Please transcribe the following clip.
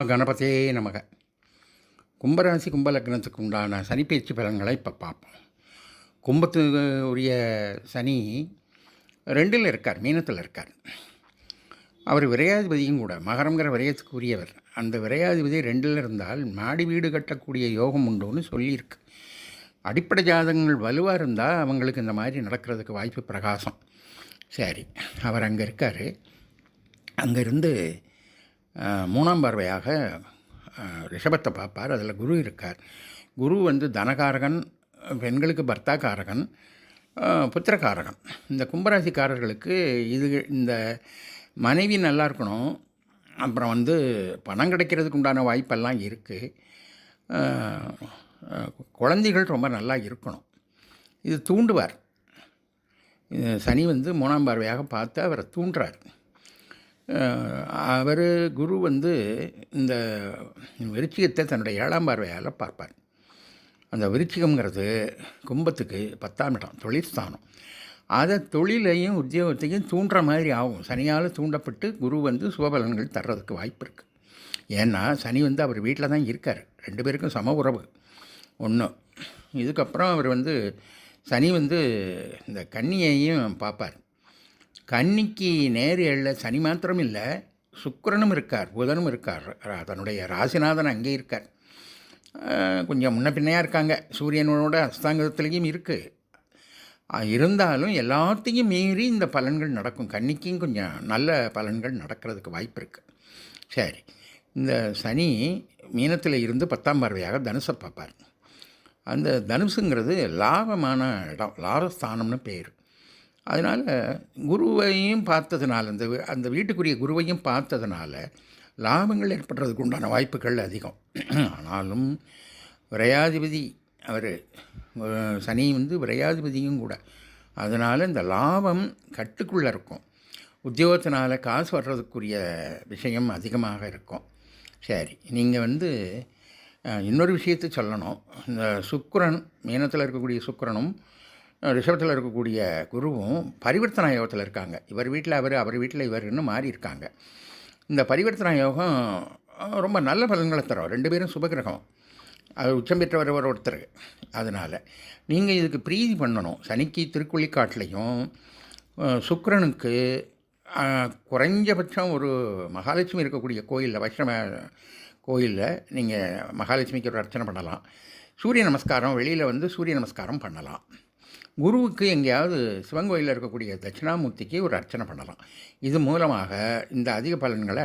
கணபதியே நமக. கும்பராசி கும்பலக்னத்துக்கு உண்டான சனிப்பெயர்ச்சி பலன்களை இப்போ பார்ப்போம். கும்பத்துக்கு உரிய சனி 2ல் இருக்கார், மீனத்தில் இருக்கார். அவர் விரையாதிபதியும் கூட, மகரங்கிற விரயத்துக்கு உரியவர். அந்த விரையாதிபதி 2ல் இருந்தால் மாடி வீடு கட்டக்கூடிய யோகம் உண்டுன்னு சொல்லியிருக்கு. அடிப்படை ஜாதகங்கள் வலுவாக இருந்தால் அவங்களுக்கு இந்த மாதிரி நடக்கிறதுக்கு வாய்ப்பு பிரகாசம். சரி, அவர் அங்கே இருக்கார். அங்கேருந்து 3ஆம் பார்வையாக ரிஷபத்தை பார்ப்பார். அதில் குரு இருக்கார். குரு தனகாரகன், பெண்களுக்கு பர்த்தாக்காரகன், புத்திரக்காரகன். இந்த கும்பராசிக்காரர்களுக்கு இந்த மனைவி நல்லா இருக்கணும், அப்புறம் பணம் கிடைக்கிறதுக்கு உண்டான வாய்ப்பெல்லாம் இருக்குது. குழந்தைகள் ரொம்ப நல்லா இருக்கணும். இது தூண்டுவார். சனி 3ஆம் பார்வையாக பார்த்து அவரை தூண்டுறார். அவர் குரு இந்த விருச்சிகத்தை தன்னுடைய 7ஆம் பார்வையால் பார்ப்பார். அந்த விருச்சிகம்ங்கிறது கும்பத்துக்கு 10ஆம் இடம், தொழிற்ஸ்தானம். அதை தொழிலையும் உத்தியோகத்தையும் தூண்டுற மாதிரி ஆகும். சனியால் தூண்டப்பட்டு குரு சுபபலன்கள் தர்றதுக்கு வாய்ப்பு இருக்குது. ஏன்னா சனி அவர் வீட்டில் தான் இருக்கார். 2 பேருக்கும் சம உறவு ஒன்று. இதுக்கப்புறம் அவர் சனி இந்த கன்னியையும் பார்ப்பார். கன்னிக்கு நேர் ஏழில் சனி மாத்திரம் இல்லை, சுக்கிரனும் இருக்கார், புதனும் இருக்கார். அதனுடைய ராசிநாதன் அங்கே இருக்கார். கொஞ்சம் முன்ன பின்னையாக இருக்காங்க. சூரியனோட அஸ்தாங்கத்துலேயும் இருக்குது. இருந்தாலும் எல்லாத்தையும் மீறி இந்த பலன்கள் நடக்கும். கன்னிக்கும் கொஞ்சம் நல்ல பலன்கள் நடக்கிறதுக்கு வாய்ப்பு இருக்குது. சரி, இந்த சனி மீனத்தில் இருந்து 10ஆம் பார்வையாக தனுசை பார்ப்பார். அந்த தனுசுங்கிறது லாபமான இடம், லாபஸ்தானம்னு பேர். அதனால் குருவையும் பார்த்ததுனால, அந்த வீட்டுக்குரிய குருவையும் பார்த்ததுனால லாபங்கள் ஏற்படுறதுக்கு உண்டான வாய்ப்புகள் அதிகம். ஆனாலும் விரையாதிபதி அவர் சனி விரையாதிபதியும் கூட. அதனால் இந்த லாபம் கட்டுக்குள்ளே இருக்கும். உத்தியோகத்தினால் காசு வர்றதுக்குரிய விஷயம் அதிகமாக இருக்கும். சரி, நீங்கள் இன்னொரு விஷயத்தை சொல்லணும். இந்த சுக்கிரன், மீனத்தில் இருக்கக்கூடிய சுக்கிரனும் ரிஷபத்தில் இருக்கக்கூடிய குருவும் பரிவர்த்தனா யோகத்தில் இருக்காங்க. இவர் வீட்டில் அவர் வீட்டில் இவர்னு மாறி இருக்காங்க. இந்த பரிவர்த்தனா யோகம் ரொம்ப நல்ல பலன்களை தரும். 2 பேரும் சுபகிரகம். அது உச்சம் பெற்றவர் ஒருத்தர். அதனால் நீங்கள் இதுக்கு பிரீதி பண்ணணும். சனிக்கு திருக்குழிக்காட்டிலையும் சுக்கிரனுக்கு குறைஞ்சபட்சம் ஒரு மகாலட்சுமி இருக்கக்கூடிய கோயிலில், வைஷ்ணவ கோயிலில் நீங்கள் மகாலட்சுமிக்கு ஒரு அர்ச்சனை பண்ணலாம். சூரிய நமஸ்காரம், வெளியில் சூரிய நமஸ்காரம் பண்ணலாம். குருவுக்கு எங்கேயாவது சிவன் கோயிலில் இருக்கக்கூடிய தட்சிணாமூர்த்திக்கு ஒரு அர்ச்சனை பண்ணலாம். இது மூலமாக இந்த அதிக பலன்களை